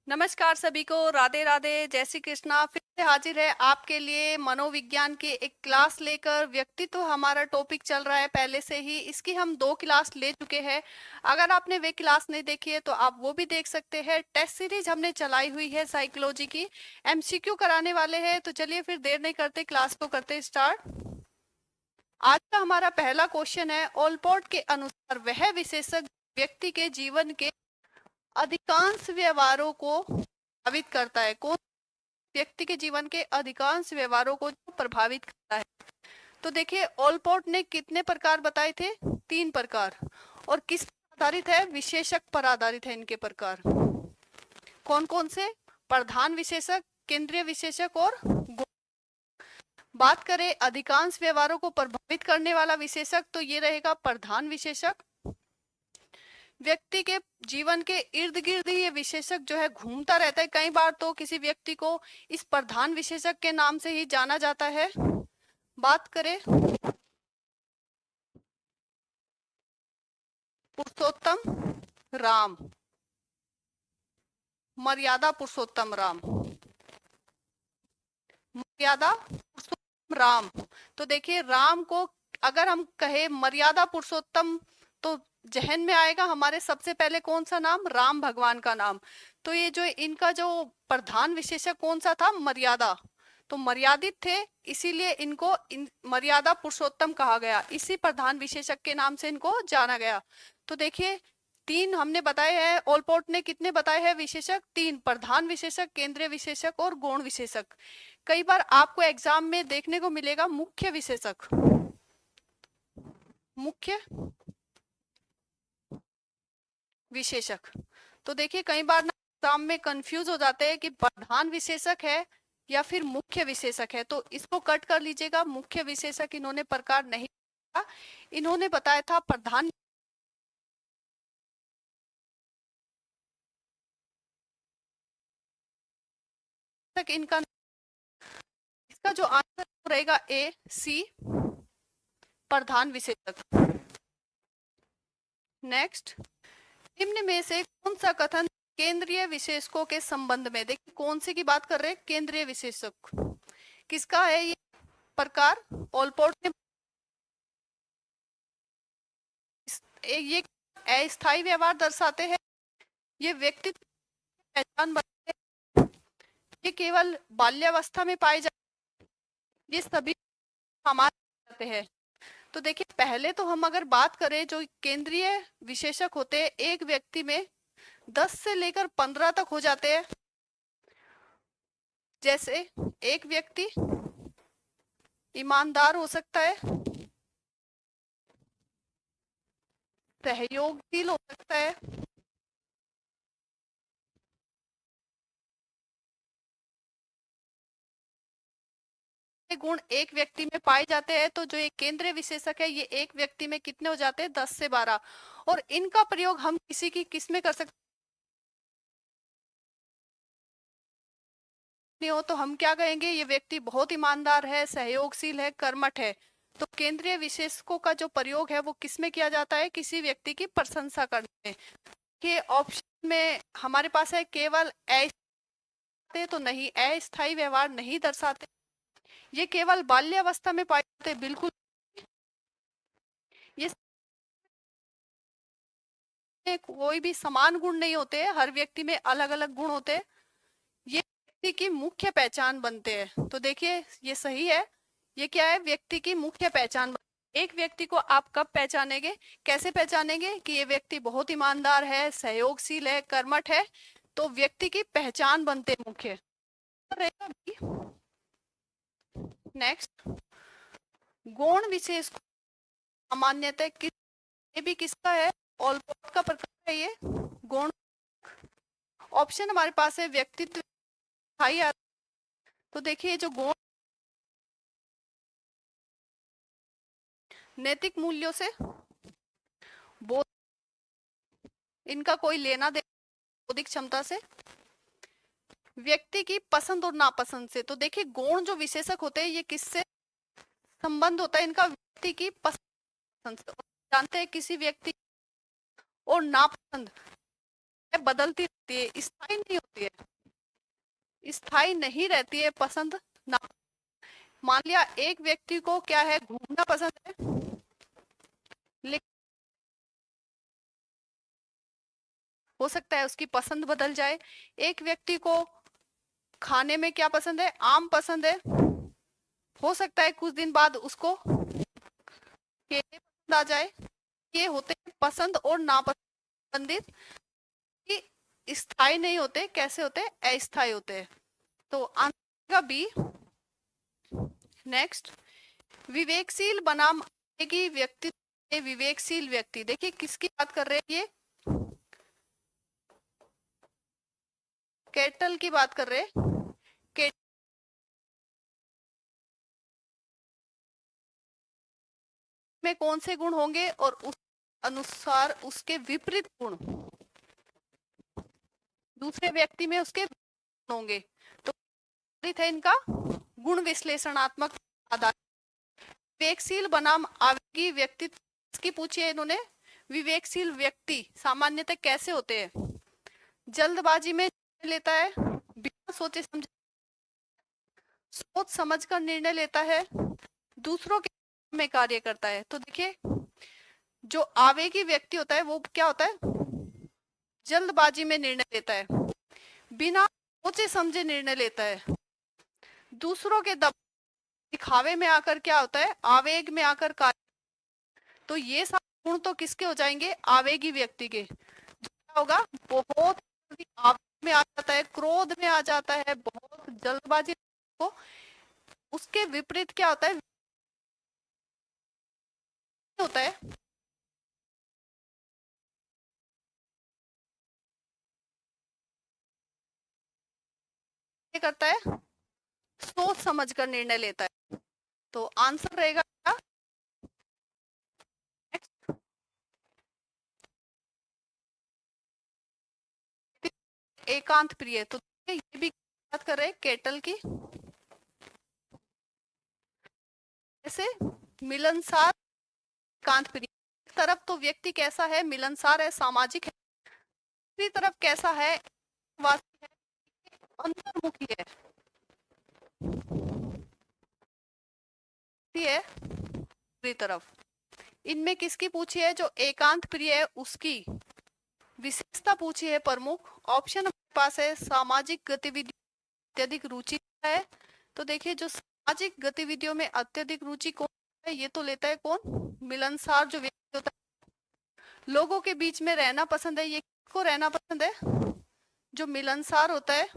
नमस्कार सभी को, राधे राधे, जय श्री कृष्णा। फिर से हाजिर है आपके लिए मनोविज्ञान की एक क्लास लेकर। व्यक्तित्व हमारा टॉपिक चल रहा है पहले से ही, इसकी हम 2 क्लास ले चुके हैं। अगर आपने वे क्लास नहीं देखी है तो आप वो भी देख सकते हैं। टेस्ट सीरीज हमने चलाई हुई है साइकोलॉजी की, एमसीक्यू कराने वाले हैं। तो चलिए फिर देर नहीं करते, क्लास को करते स्टार्ट। आज का हमारा पहला क्वेश्चन है, ओलपोर्ट के अनुसार वह विशेषज्ञ व्यक्ति के जीवन के अधिकांश व्यवहारों को प्रभावित करता है। कौन व्यक्ति के जीवन के अधिकांश व्यवहारों को प्रभावित करता है? तो देखिए, ओलपोर्ट ने कितने प्रकार बताए थे? 3 प्रकार। और किस पर आधारित है? विशेषक पर आधारित है इनके प्रकार। कौन कौन से? प्रधान विशेषक, केंद्रीय विशेषक और गुण। बात करें अधिकांश व्यवहारों को प्रभावित करने वाला विशेषक, तो ये रहेगा प्रधान विशेषक। व्यक्ति के जीवन के इर्द गिर्द ये विशेषक जो है घूमता रहता है। कई बार तो किसी व्यक्ति को इस प्रधान विशेषक के नाम से ही जाना जाता है। बात करें पुरुषोत्तम राम, मर्यादा पुरुषोत्तम राम, मर्यादा पुरुषोत्तम राम। तो देखिए, राम को अगर हम कहे मर्यादा पुरुषोत्तम, तो जहन में आएगा हमारे सबसे पहले कौन सा नाम? राम भगवान का नाम। तो ये जो इनका जो प्रधान विशेषक कौन सा था? मर्यादा। तो मर्यादित थे, इसीलिए इनको मर्यादा पुरुषोत्तम कहा गया। इसी प्रधान विशेषक के नाम से इनको जाना गया। तो देखिए, 3 हमने बताए हैं। ओलपोर्ट ने कितने बताए हैं विशेषक? 3। प्रधान विशेषक, केंद्रीय विशेषक और गौण विशेषक। कई बार आपको एग्जाम में देखने को मिलेगा मुख्य विशेषक, मुख्य विशेषक। तो देखिए, कई बार ना एग्जाम में कंफ्यूज हो जाते हैं कि प्रधान विशेषक है या फिर मुख्य विशेषक है। तो इसको कट कर लीजिएगा। मुख्य विशेषक इन्होंने प्रकार नहीं बताया, इन्होंने बताया था प्रधान। इनका इसका जो आंसर रहेगा ए सी, प्रधान विशेषक। नेक्स्ट, निम्न में से कौन सा कथन केंद्रीय विशेषकों के संबंध में? देखिए, कौन से की बात कर रहे हैं? केंद्रीय विशेषक। किसका है ये प्रकार? ओलपोर्ट ने ये अस्थायी व्यवहार दर्शाते हैं, ये व्यक्तित्व की पहचान बनाते हैं, ये केवल बाल्यावस्था में पाए जाते, ये सभी हमारे जाते हैं। तो देखिए, पहले तो हम अगर बात करें, जो केंद्रीय विशेषक होते हैं एक व्यक्ति में 10 से लेकर 15 तक हो जाते हैं। जैसे एक व्यक्ति ईमानदार हो सकता है, सहयोगशील हो सकता है, गुण एक व्यक्ति में पाए जाते हैं। तो जो एक केंद्रीय विशेषक है, ये एक व्यक्ति में कितने हो जाते हैं? 10 से 12। और इनका प्रयोग हम किसी की किस में कर सकते हो? तो हम क्या कहेंगे? ये व्यक्ति बहुत ईमानदार है, सहयोगशील है, कर्मठ है। तो केंद्रीय विशेषकों का जो प्रयोग है वो किस में किया जाता है? किसी व्यक्ति की प्रशंसा करने में। के ऑप्शन में हमारे पास है केवल अस्थायी, तो नहीं, अस्थायी व्यवहार नहीं दर्शाते, ये केवल बाल्यावस्था में पाए जाते। बिल्कुल, ये कोई भी समान गुण नहीं होते, हर व्यक्ति में अलग अलग गुण होते हैं, ये व्यक्ति की मुख्य पहचान बनते हैं। तो देखिए, ये सही है। ये क्या है? व्यक्ति की मुख्य पहचान। एक व्यक्ति को आप कब पहचानेंगे, कैसे पहचानेंगे कि ये व्यक्ति बहुत ईमानदार है, सहयोगशील है, कर्मठ है? तो व्यक्ति की पहचान बनते मुख्य। नेक्स्ट, गौण विशेष सामान्यतः किस, ये भी किसका है? ऑलपोर्ट का प्रकार है ये गौण। ऑप्शन हमारे पास है व्यक्तित्व, तो देखिए, जो गौण नैतिक मूल्यों से बोध, इनका कोई लेना देना बौद्धिक क्षमता से, व्यक्ति की पसंद और नापसंद से। तो देखिए, गौण जो विशेषक होते हैं ये किससे संबंध होता है? इनका व्यक्ति की पसंद से। जानते हैं किसी व्यक्ति और नापसंद बदलती रहती है, स्थायी नहीं होती है, स्थायी नहीं रहती है पसंद ना। मान लिया एक व्यक्ति को क्या है, घूमना पसंद है, लेकिन हो सकता है उसकी पसंद बदल जाए। एक व्यक्ति को खाने में क्या पसंद है, आम पसंद है, हो सकता है कुछ दिन बाद उसको केले पसंद आ जाए। ये होते हैं पसंद और नापसंदित, कि स्थायी नहीं होते, कैसे होते हैं, अस्थायी होते हैं। तो आंसर का बी। नेक्स्ट, विवेकशील बनाम आवेगी व्यक्ति। विवेकशील व्यक्ति, देखिए किसकी बात कर रहे हैं, ये केटल की बात कर रहे हैं। केटल में कौन से गुण होंगे और उस अनुसार उसके विपरीत गुण दूसरे व्यक्ति में उसके गुण होंगे। तो है इनका गुण विश्लेषणात्मक आधार। विवेकशील बनाम आवेगी व्यक्तित्व की पूछिए इन्होंने। विवेकशील व्यक्ति सामान्यतः कैसे होते हैं, जल्दबाजी में लेता है, बिना सोचे समझे सोच समझ कर निर्णय लेता है, दूसरों के में कार्य करता है। तो देखिए जो आवेगी व्यक्ति होता है वो क्या होता है, जल्दबाजी में निर्णय लेता है, बिना सोचे समझे निर्णय लेता है, दूसरों के दिखावे में आकर क्या होता है, आवेग में आकर कार्य। तो ये सारे गुण तो किसके हो जाएंगे, आवेगी व्यक्ति के। क्या होगा, बहुत आवेग में आ जाता है, क्रोध में आ जाता है, बहुत जल्दबाजी को। उसके विपरीत क्या होता है, होता है करता है, सोच समझ कर निर्णय लेता है। तो आंसर रहेगा क्या, एकांत प्रिय। तो ये भी बात कर रहे हैं केटल की। जैसे मिलनसार, एकांत प्रिय। एक तरफ तो व्यक्ति कैसा है, मिलनसार है, सामाजिक है, दूसरी तरफ कैसा है, वासी है, अंतर्मुखी है दूसरी तरफ। इनमें किसकी पूछी है, जो एकांत प्रिय है उसकी विशेषता पूछी है प्रमुख। ऑप्शन हमारे पास है सामाजिक गतिविधि अत्यधिक रुचि है। तो देखिए जो सामाजिक गतिविधियों में अत्यधिक रुचि कौन है, ये तो लेता है कौन, मिलनसार जो व्यक्ति होता है। लोगों के बीच में रहना पसंद है, ये किसको रहना पसंद है, जो मिलनसार होता है।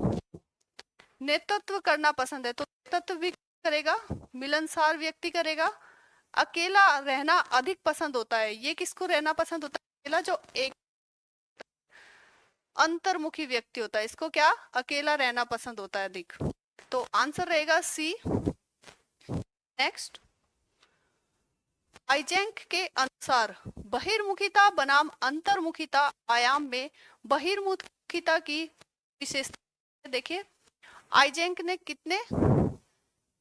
नेतृत्व करना पसंद है, तो नेतृत्व भी करेगा, मिलनसार व्यक्ति करेगा। अकेला रहना अधिक पसंद होता है, ये किसको रहना पसंद होता है, अकेला, जो एक अंतर्मुखी व्यक्ति होता है, इसको क्या, अकेला रहना पसंद होता है अधिक। तो आंसर रहेगा सी। नेक्स्ट, आइजेंक के अनुसार बहिर्मुखिता बनाम अंतर्मुखिता आयाम में बहिर्मुखिता की विशेषता। देखिए आइजेंक ने कितने,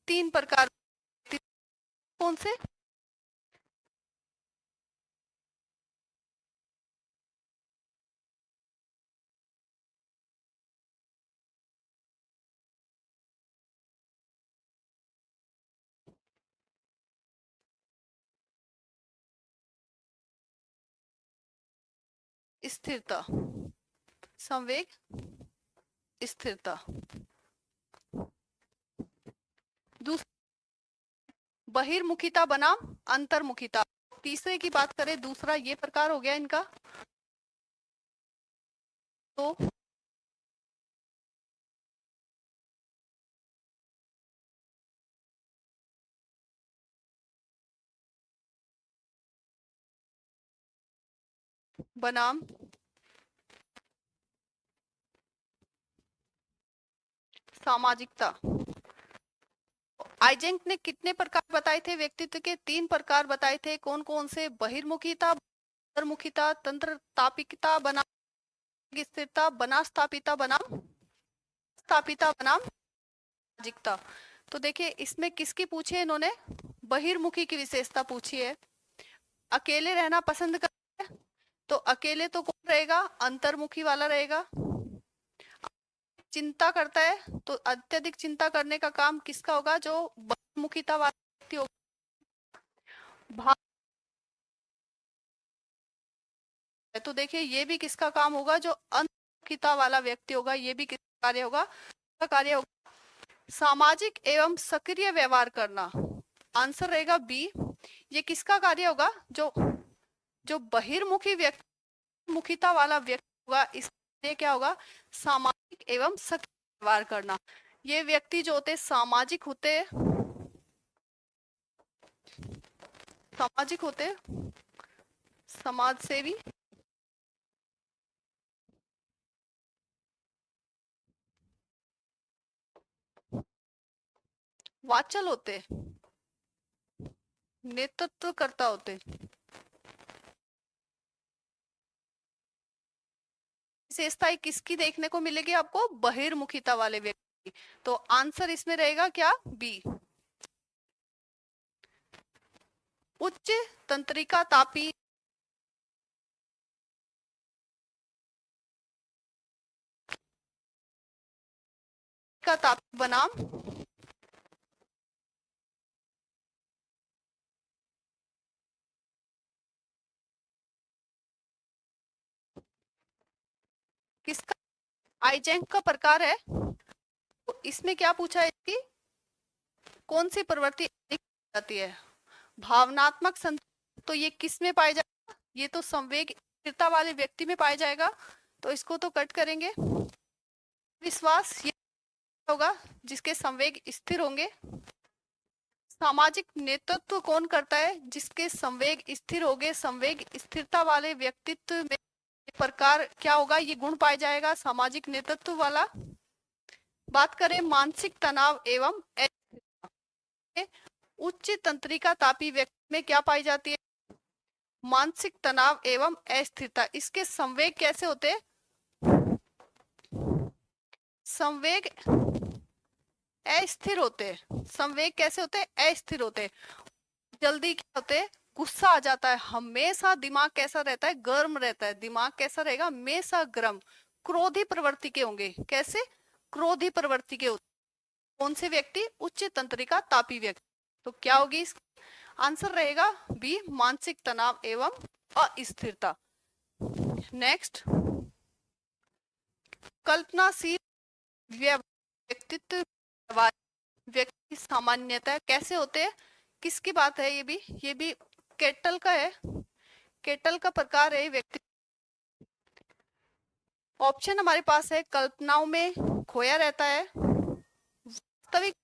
3 प्रकार, कौन से, स्थिरता, संवेग, स्थिरता। बहिर्मुखिता बनाम अंतर्मुखिता। तीसरे की बात करें, दूसरा ये प्रकार हो गया इनका। तो बनाम सामाजिकता। आइजेंक ने कितने प्रकार बताए थे व्यक्तित्व के, 3 प्रकार बताए थे, कौन कौन से, बहिर्मुखिता, अंतर्मुखिता, तंत्र तापिकता बनाम स्थिरता, बना स्थापिता बनाम स्थापिता बनाम सामाजिकता। तो देखिए इसमें किसकी पूछी है इन्होंने, बहिर्मुखी की विशेषता पूछी है। अकेले रहना पसंद करता है, तो अकेले तो कौन रहेगा, अंतर्मुखी वाला रहेगा। चिंता करता है तो अत्यधिक चिंता करने का काम किसका होगा, जो बहिर्मुखिता वाला व्यक्ति होगा। भाव है तो देखिए ये भी किसका काम होगा, जो अंतर्मुखिता वाला व्यक्ति होगा, ये भी किसका कार्य होगा, कार्य होगा। सामाजिक एवं सक्रिय व्यवहार करना, आंसर रहेगा बी। ये किसका कार्य होगा, जो जो बहिर्मुखी व्यक्ति, मुखिता वाला व्यक्ति होगा, इसलिए क्या होगा, सामाजिक एवं सक्रिय व्यवहार करना। ये व्यक्ति जो होते सामाजिक होते, सामाजिक होते, समाज सेवी, वाचल होते, नेतृत्व करता होते। विशेषता किसकी देखने को मिलेगी आपको, बहिर्मुखिता वाले व्यक्ति। तो आंसर इसमें रहेगा क्या, बी। उच्च तंत्रिका तापी का तापी बनाम किसका, आईजेंक का प्रकार है। तो इसमें क्या पूछा है कि कौन सी प्रवृत्ति अधिक जाती है, भावनात्मक संतुलन। तो ये किस में पाया जाएगा, ये तो संवेग स्थिरता वाले व्यक्ति में पाया जाएगा, तो इसको तो कट करेंगे। विश्वास ये होगा जिसके संवेग स्थिर होंगे। सामाजिक नेतृत्व कौन करता है, जिसके संवेग स्थिर होंगे। संवेग स्थिरता वाले व्यक्तित्व में प्रकार क्या होगा, ये गुण पाया जाएगा सामाजिक नेतृत्व वाला। बात करें मानसिक तनाव एवं उच्च तंत्रिका तापी व्यक्ति में क्या पाई जाती है, मानसिक तनाव एवं अस्थिरता। इसके संवेग कैसे होते, संवेग अस्थिर होते, संवेग कैसे होते, अस्थिर होते। जल्दी क्या होते, गुस्सा आ जाता है हमेशा। दिमाग कैसा रहता है, गर्म रहता है। दिमाग कैसा रहेगा, हमेशा गर्म। क्रोधी प्रवृत्ति के होंगे, कैसे, क्रोधी प्रवृत्ति के होते। कौन से व्यक्ति, उच्च तंत्रिका तापी व्यक्ति। तो क्या होगी इस आंसर रहेगा बी, मानसिक तनाव एवं अस्थिरता। नेक्स्ट, कल्पनाशील व्यक्तित्व व्यक्ति सामान्यतः कैसे होते हैं, किसकी बात है, ये भी केटल का है, केटल का प्रकार है व्यक्ति। ऑप्शन हमारे पास है, कल्पनाओं में खोया रहता है, वास्तविक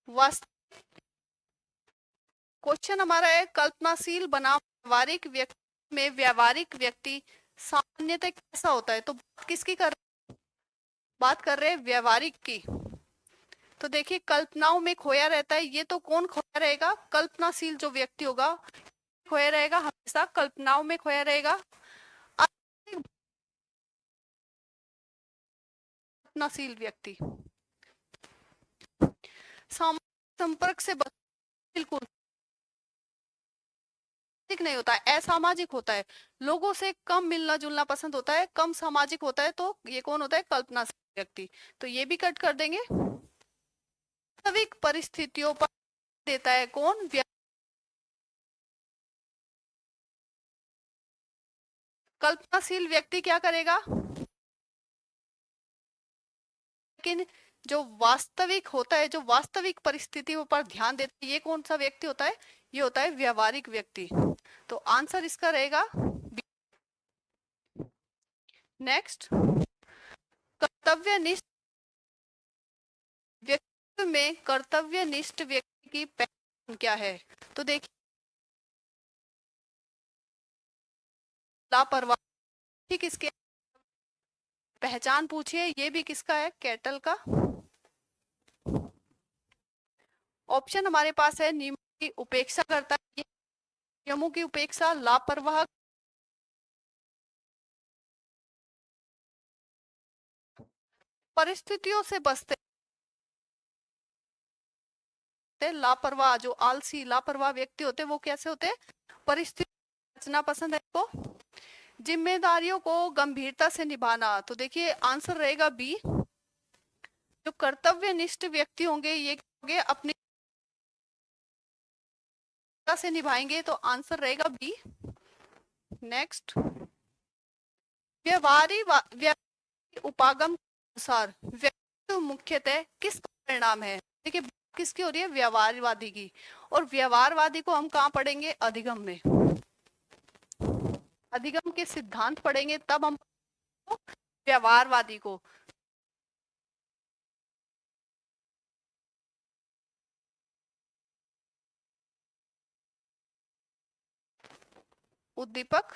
वास्तव क्वेश्चन हमारा है, कल्पनाशील बनाम व्यवहारिक व्यक्ति में व्यवहारिक व्यक्ति सामान्यतः कैसा होता है। तो किसकी बात कर रहे हैं, व्यवहारिक की। तो देखिए कल्पनाओं में खोया रहता है, ये तो कौन खोया रहेगा, कल्पनाशील जो व्यक्ति होगा खोया रहेगा, हमेशा कल्पनाओं में खोया रहेगा। कल्पनाशील व्यक्ति सामाजिक संपर्क से बिल्कुल नहीं होता है, असामाजिक होता है। लोगों से कम मिलना जुलना पसंद होता है, कम सामाजिक होता है। तो ये कौन होता है, कल्पनाशील व्यक्ति। तो ये भी कट कर देंगे। वास्तविक परिस्थितियों पर देता है कौन, कल्पनाशील व्यक्ति क्या करेगा, लेकिन जो वास्तविक होता है, जो वास्तविक परिस्थितियों पर ध्यान देता है, ये कौन सा व्यक्ति होता है, ये होता है व्यवहारिक व्यक्ति। तो आंसर इसका रहेगा। नेक्स्ट, कर्तव्यनिष्ठ व्यक्ति में कर्तव्यनिष्ठ व्यक्ति की पहचान क्या है। तो देखिए लापरवाही, ठीक, इसके पहचान पूछिए, ये भी किसका है, कैटल का। ऑप्शन हमारे पास है, नियमों की उपेक्षा करता है, नियमों की उपेक्षा, लापरवाह, परिस्थितियों से बचते, सकते हैं लापरवाह, जो आलसी लापरवाह व्यक्ति होते हैं वो कैसे होते हैं, परिस्थिति बचना पसंद है इनको। जिम्मेदारियों को गंभीरता से निभाना, तो देखिए आंसर रहेगा बी। जो कर्तव्यनिष्ठ व्यक्ति होंगे ये होंगे अपनी से निभाएंगे, तो आंसर रहेगा बी। नेक्स्ट, व्यवहारी उपागम के अनुसार व्यक्ति मुख्यतः किस परिणाम है। देखिए किसकी हो रही है, व्यवहारवादी की, और व्यवहारवादी को हम कहाँ पढ़ेंगे, अधिगम में। अधिगम के सिद्धांत पढ़ेंगे तब हम व्यवहारवादी को। उद्दीपक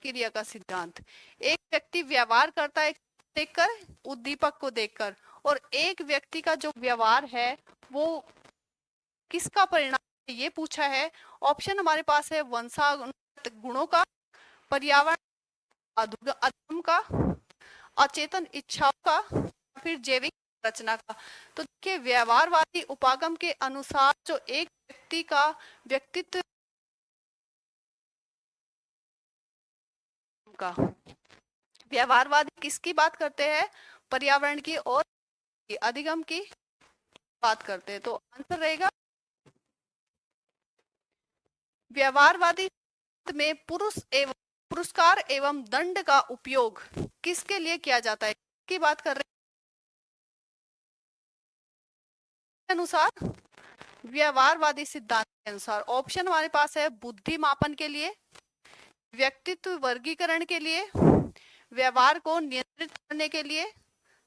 क्रिया का सिद्धांत, एक व्यक्ति व्यवहार करता है देखकर, उद्दीपक को देखकर, और एक व्यक्ति का जो व्यवहार है वो किसका परिणाम है, ये पूछा है। ऑप्शन हमारे पास है वंशागत गुणों का, पर्यावरण अधम का, अचेतन इच्छाओं का, फिर जैविक रचना का। तो देखिए व्यवहारवादी उपागम के अनुसार जो एक व्यक्ति का व्यक्तित्व का, व्यवहारवादी किसकी बात करते हैं, पर्यावरण की और अधिगम की बात करते हैं। तो आंसर रहेगा व्यवहारवादी में पुरस्कार एवं दंड का उपयोग किसके लिए किया जाता है, की बात कर रहे हैं अनुसार, व्यवहारवादी सिद्धांत के अनुसार। ऑप्शन हमारे पास है बुद्धि मापन के लिए, व्यक्तित्व वर्गीकरण के लिए, व्यवहार को नियंत्रित करने के लिए,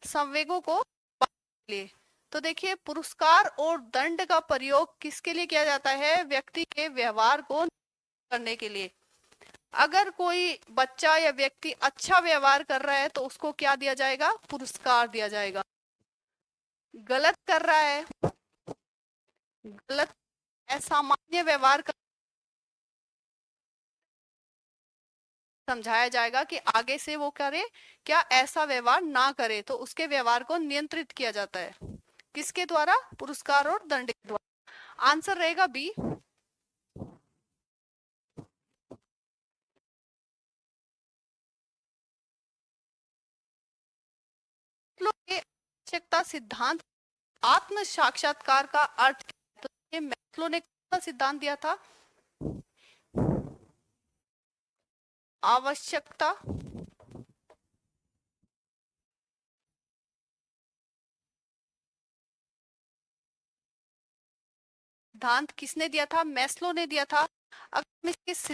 संवेगों को के लिए। तो देखिए पुरस्कार और दंड का प्रयोग किसके लिए किया जाता है, व्यक्ति के व्यवहार को करने के लिए। अगर कोई बच्चा या व्यक्ति अच्छा व्यवहार कर रहा है तो उसको क्या दिया जाएगा, पुरस्कार दिया जाएगा। गलत कर रहा है, गलत असामान्य व्यवहार कर, समझाया जाएगा कि आगे से वो करे क्या, ऐसा व्यवहार ना करे, तो उसके व्यवहार को नियंत्रित किया जाता है किसके द्वारा, पुरस्कार और दंड के द्वारा। आंसर रहेगा बी। आवश्यकता सिद्धांत आत्म साक्षात्कार का अर्थ क्या है? तो ये मैस्लो ने कौन सा सिद्धांत दिया था, आवश्यकता सिद्धांत किसने दिया था, मैस्लो ने दिया था। अगर हम इसके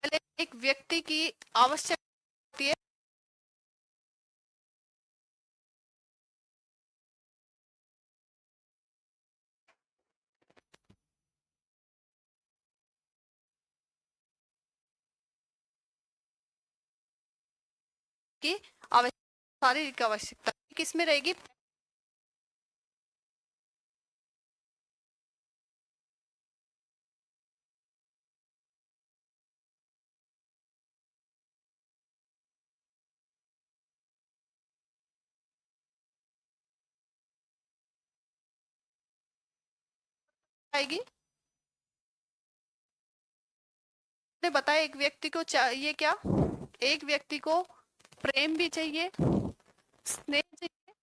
पहले एक व्यक्ति की आवश्यकता होती है, कि आवश्यकता शारीरिक आवश्यकता किसमें रहेगी, आएगी। ने बताया एक व्यक्ति को चाहिए क्या, एक व्यक्ति को प्रेम भी चाहिए, स्नेह चाहिए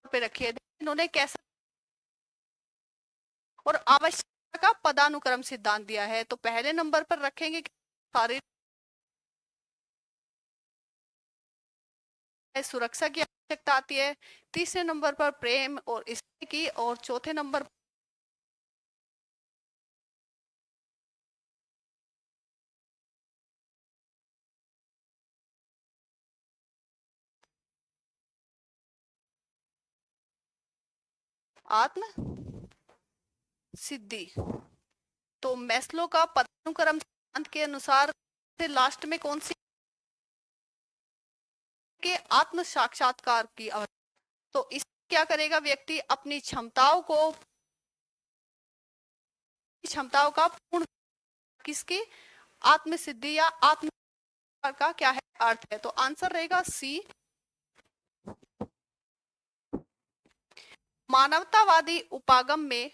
पे रखिए, इन्होंने कैसा और आवश्यकता का पदानुक्रम सिद्धांत दिया है। तो पहले नंबर पर रखेंगे शारीरिक सुरक्षा की आवश्यकता आती है, तीसरे नंबर पर प्रेम और स्नेह की, और चौथे नंबर आत्म सिद्धि। तो मैस्लो का पदानुक्रम सिद्धांत के अनुसार से लास्ट में कौन सी के आत्म साक्षात्कार की आवश्यकता। तो इस क्या करेगा व्यक्ति, अपनी क्षमताओं का पूर्ण किसकी, आत्मसिद्धि या आत्म का क्या है अर्थ है? तो आंसर रहेगा सी। मानवतावादी उपागम में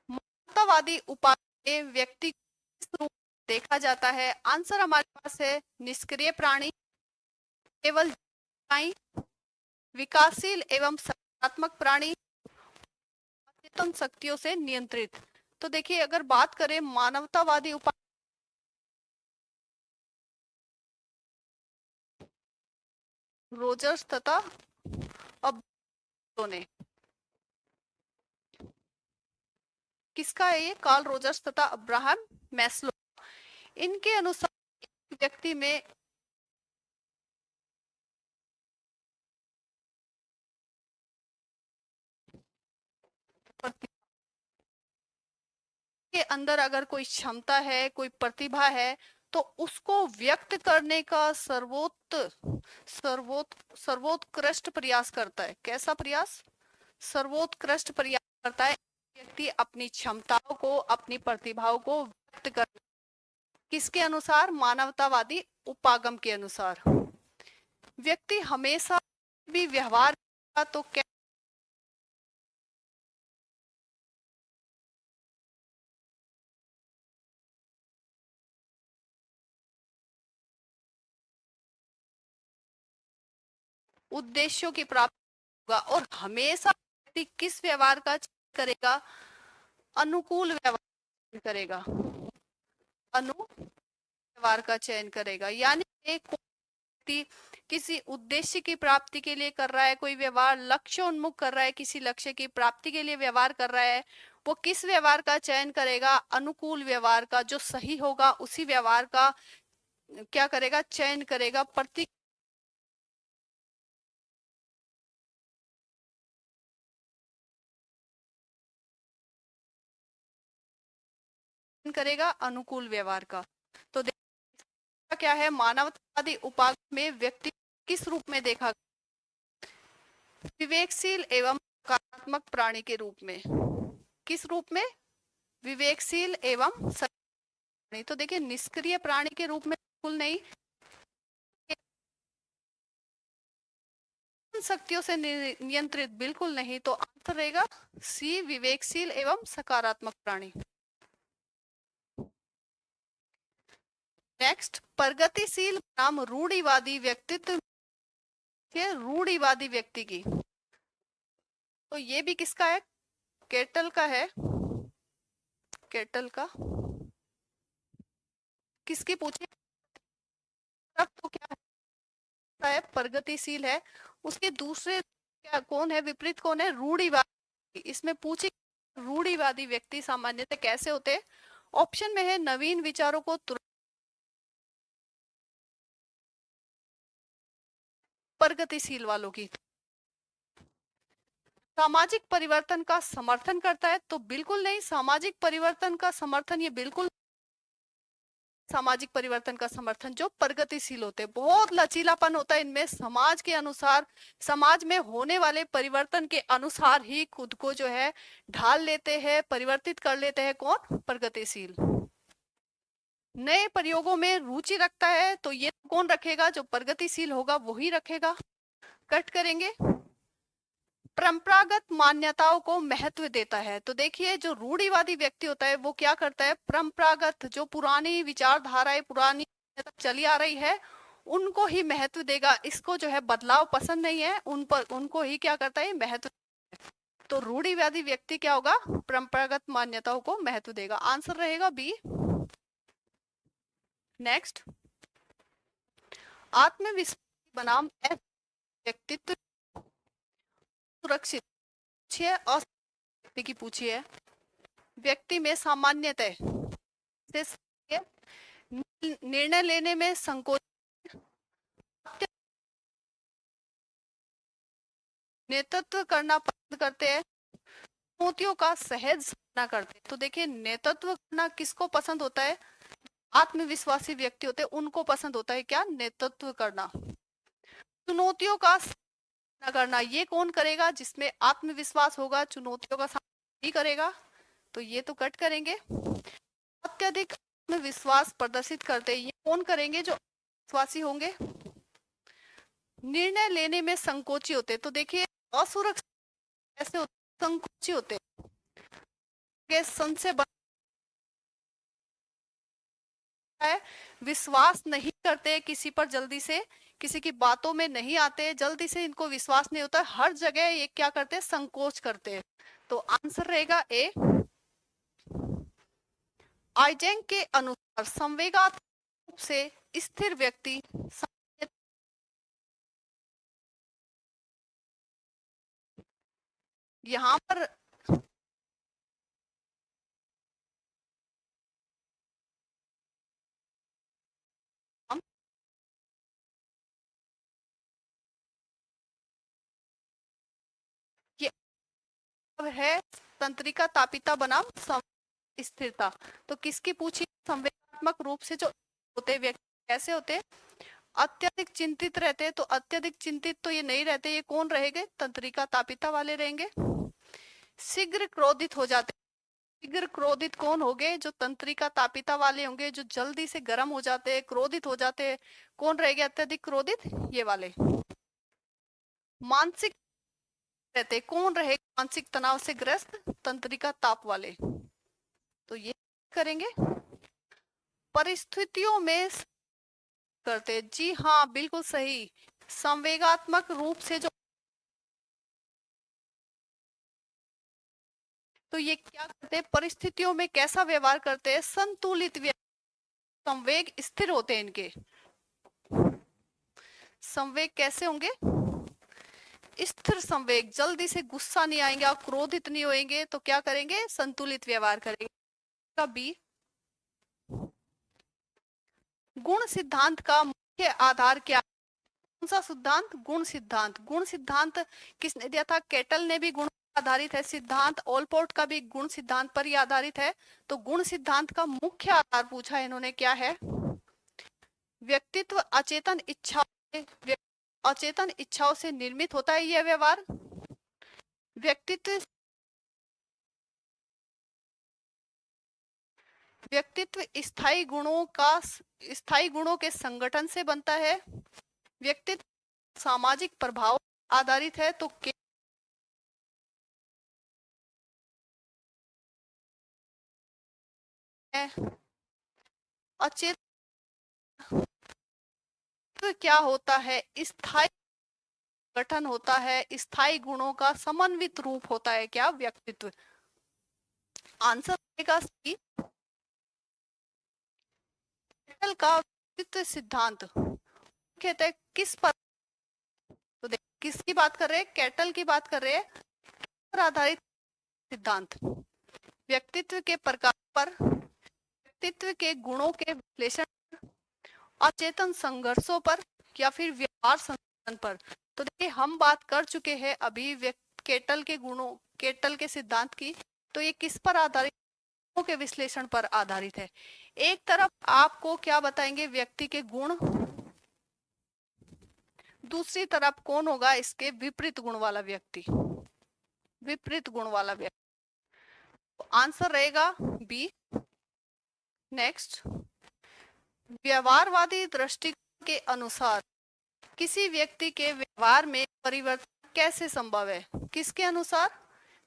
मानवतावादी उपागम में व्यक्ति किस रूप में देखा जाता है? आंसर हमारे पास है निष्क्रिय प्राणी, केवल जीवाई, विकासशील एवं सकारात्मक प्राणी, अचेतन शक्तियों से नियंत्रित। तो देखिए, अगर बात करें मानवतावादी उपागम, रोजर्स तथा अब ने किसका है ये? कार्ल रोजर्स तथा अब्राहम मैस्लो। इनके अनुसार व्यक्ति में के अंदर अगर कोई क्षमता है, कोई प्रतिभा है, तो उसको व्यक्त करने का सर्वोत्कृष्ट प्रयास करता है। कैसा प्रयास? सर्वोत्कृष्ट प्रयास करता है व्यक्ति अपनी क्षमताओं को, अपनी प्रतिभाओं को व्यक्त कर। किसके अनुसार? मानवतावादी उपागम के अनुसार। व्यक्ति हमेशा भी व्यवहार तो क्या उद्देश्यों की प्राप्ति होगा, और हमेशा व्यक्ति किस व्यवहार का चयन करेगा? अनुकूल व्यवहार करेगा, व्यवहार का चयन करेगा। यानी एक व्यक्ति किसी उद्देश्य की प्राप्ति के लिए कर रहा है कोई व्यवहार, लक्ष्य उन्मुख कर रहा है, किसी लक्ष्य की प्राप्ति के लिए व्यवहार कर रहा है, वो किस व्यवहार का चयन करेगा? अनुकूल व्यवहार का। जो सही होगा उसी व्यवहार का क्या करेगा? चयन करेगा। प्रति करेगा अनुकूल व्यवहार का। तो देखा क्या है? मानवतावादी उपागम में व्यक्ति किस रूप में देखा? विवेकशील एवं सकारात्मक प्राणी के रूप में। किस रूप में? विवेकशील एवं प्राणी। तो देखिए, निष्क्रिय प्राणी के रूप में बिल्कुल नहीं, शक्तियों से नियंत्रित बिल्कुल नहीं। तो आंसर रहेगा सी, विवेकशील एवं सकारात्मक प्राणी। नेक्स्ट, प्रगतिशील नाम रूढ़िवादी व्यक्तित्व के रूढ़िवादी व्यक्ति की। तो ये भी किसका है? केटल का है। केटल का किसकी पूछी? तो क्या है? प्रगतिशील है। उसके दूसरे क्या कौन है? विपरीत कौन है? रूढ़िवादी। इसमें पूछी रूढ़िवादी व्यक्ति सामान्यतः कैसे होते हैं? ऑप्शन में है नवीन विचारों को तुरंत, प्रगतिशील वालों की सामाजिक परिवर्तन का समर्थन करता है, तो बिल्कुल नहीं। सामाजिक परिवर्तन का समर्थन ये बिल्कुल, सामाजिक परिवर्तन का समर्थन जो प्रगतिशील होते हैं, बहुत लचीलापन होता है इनमें। समाज के अनुसार, समाज में होने वाले परिवर्तन के अनुसार ही खुद को जो है ढाल लेते हैं, परिवर्तित कर लेते हैं। कौन? प्रगतिशील। नए प्रयोगों में रुचि रखता है, तो ये कौन रखेगा? जो प्रगतिशील होगा वही रखेगा। कट करेंगे। परंपरागत मान्यताओं को महत्व देता है। तो देखिए, जो रूढ़िवादी व्यक्ति होता है वो क्या करता है? परंपरागत, जो पुरानी विचारधाराएं, पुरानी चली आ रही है, उनको ही महत्व देगा। इसको जो है बदलाव पसंद नहीं है, उन पर उनको ही क्या करता है? महत्व। तो रूढ़िवादी व्यक्ति क्या होगा? परंपरागत मान्यताओं को महत्व देगा। आंसर रहेगा बी। नेक्स्ट, आत्मविश्वास बनाम व्यक्तित्व सुरक्षित व्यक्ति की पूछी है। व्यक्ति में सामान्यतः निर्णय लेने में संकोच, नेतृत्व करना पसंद करते हैं, चुनौतियों का सहज सामना करते हैं। तो देखिए, नेतृत्व करना किसको पसंद होता है? आत्मविश्वासी व्यक्ति होते हैं, उनको पसंद होता है क्या? नेतृत्व करना। चुनौतियों का सामना न करना, ये कौन करेगा? जिसमें आत्मविश्वास होगा, चुनौतियों का सामना ही करेगा। तो ये तो कट करेंगे। अत्यधिक आत्मविश्वास प्रदर्शित करते, ये कौन करेंगे? जो विश्वासी होंगे। निर्णय लेने में संकोची होते, तो देखिए असुरक्षित ऐसे होते, संकोची होते, संशय है, विश्वास नहीं करते किसी पर, जल्दी से किसी की बातों में नहीं आते, जल्दी से इनको विश्वास नहीं होता, हर जगह ये क्या करते हैं? संकोच करते हैं। तो आंसर रहेगा ए। आइजेंग के अनुसार संवेगात्मक रूप से स्थिर व्यक्ति यहाँ पर हम ये है तंत्रिका तापिता बनाम स्थिरता। तो किसकी पूछी? संवेगात्मक रूप से जो होते व्यक्ति कैसे होते? अत्यधिक चिंतित रहते। तो अत्यधिक चिंतित तो ये नहीं रहते, ये कौन रहेंगे? तंत्रिका तापिता वाले रहेंगे। शीघ्र क्रोधित हो जाते, शीघ्र क्रोधित कौन होंगे? जो तंत्रिका तापिता वाले होंगे, जो जल्दी से गर्म हो जाते हैं, क्रोधित हो जाते हैं, कौन रहेंगे अत्यधिक क्रोधित? ये वाले। मानसिक रहते, कौन रहेगा मानसिक तनाव से ग्रस्त? तंत्रिका ताप वाले। तो ये करेंगे। परिस्थितियों में करते, जी हाँ बिल्कुल सही। संवेगात्मक रूप से जो, तो ये क्या करते हैं? परिस्थितियों में कैसा व्यवहार करते हैं? संतुलित संवेग स्थिर होते हैं इनके। संवेग कैसे होंगे? स्थिर संवेग, जल्दी से गुस्सा नहीं आएंगे, आप क्रोधित नहीं होंगे, तो क्या करेंगे? संतुलित व्यवहार करेंगे। बी, गुण सिद्धांत का मुख्य आधार क्या? कौन सा सिद्धांत? गुण सिद्धांत। गुण सिद्धांत किसने दिया था? केटल ने भी गुण आधारित है सिद्धांत, ओलपोर्ट का भी गुण सिद्धांत पर ही आधारित है। तो गुण सिद्धांत का मुख्य आधार पूछा है इन्होंने, क्या है? व्यक्तित्व अचेतन अचेतन इच्छाओं से निर्मित होता है यह व्यवहार। व्यक्तित्व व्यक्तित्व स्थायी गुणों के संगठन से बनता है। व्यक्तित्व सामाजिक प्रभाव आधारित है। तो अचेत क्या होता है? स्थायी गठन होता है, स्थायी गुणों का समन्वित रूप होता है क्या? व्यक्तित्व। आंसर रहेगा सी। का व्यक्तित्व सिद्धांत कहते हैं किस पर? तो देख किसकी बात कर रहे हैं? केटल की बात कर रहे हैं। पर आधारित सिद्धांत व्यक्तित्व के प्रकार पर, व्यक्तित्व के गुणों के विश्लेषण, अचेतन संघर्षों पर, या फिर व्यवहार संतुलन पर। तो देखिए हम बात कर चुके हैं अभी केटल के गुणों, केटल के सिद्धांत की। तो ये किस पर आधारित? के विश्लेषण पर आधारित है। एक तरफ आपको क्या बताएंगे? व्यक्ति के गुण, दूसरी तरफ कौन होगा? इसके विपरीत गुण वाला व्यक्ति, विपरीत गुण वाला व्यक्ति। तो आंसर रहेगा बी। नेक्स्ट, व्यवहारवादी दृष्टिकोण के अनुसार किसी व्यक्ति के व्यवहार में परिवर्तन कैसे संभव है? किसके अनुसार?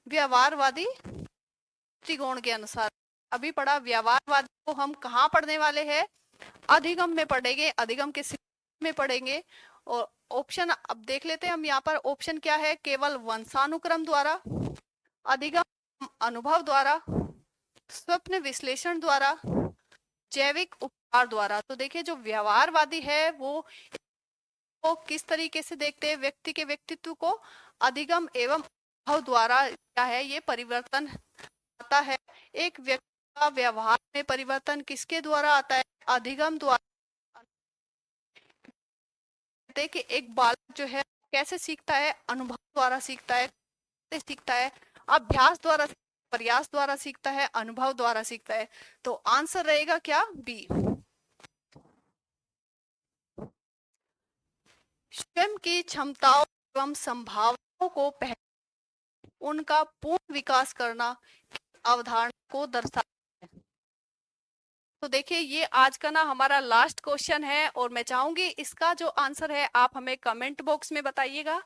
व्यवहारवादी दृष्टिकोण के अनुसार। अभी पढ़ा व्यवहारवादी को हम कहाँ पढ़ने वाले हैं? अधिगम में पढ़ेंगे, अधिगम के में पढ़ेंगे। और ऑप्शन अब देख लेते हैं हम यहाँ पर। ऑप्शन क्या है? केवल वंशानुक्रम द्वारा, अधिगम अनुभव द्वारा, स्वप्न विश्लेषण द्वारा, जैविक उपचार द्वारा। तो देखिए जो व्यवहारवादी है वो किस तरीके से देखते हैं व्यक्ति के व्यक्तित्व को? अधिगम एवं अनुभव द्वारा क्या है ये परिवर्तन आता है। एक व्यक्ति का व्यवहार में परिवर्तन किसके द्वारा आता है? अधिगम द्वारा। कि एक बालक जो है कैसे सीखता है? अनुभव द्वारा सीखता है। कैसे सीखता है? अभ्यास द्वारा, प्रयास द्वारा सीखता है, अनुभव द्वारा सीखता है। तो आंसर रहेगा क्या? बी। स्वयं की क्षमताओं एवं संभावनाओं को उनका पूर्ण विकास करना अवधारणा को दर्शाता है। तो देखिए ये आज का ना हमारा लास्ट क्वेश्चन है और मैं चाहूंगी इसका जो आंसर है आप हमें कमेंट बॉक्स में बताइएगा।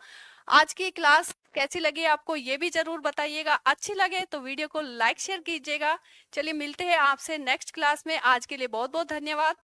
आज की क्लास कैसी लगी आपको ये भी जरूर बताइएगा। अच्छी लगे तो वीडियो को लाइक शेयर कीजिएगा। चलिए मिलते हैं आपसे नेक्स्ट क्लास में। आज के लिए बहुत बहुत धन्यवाद।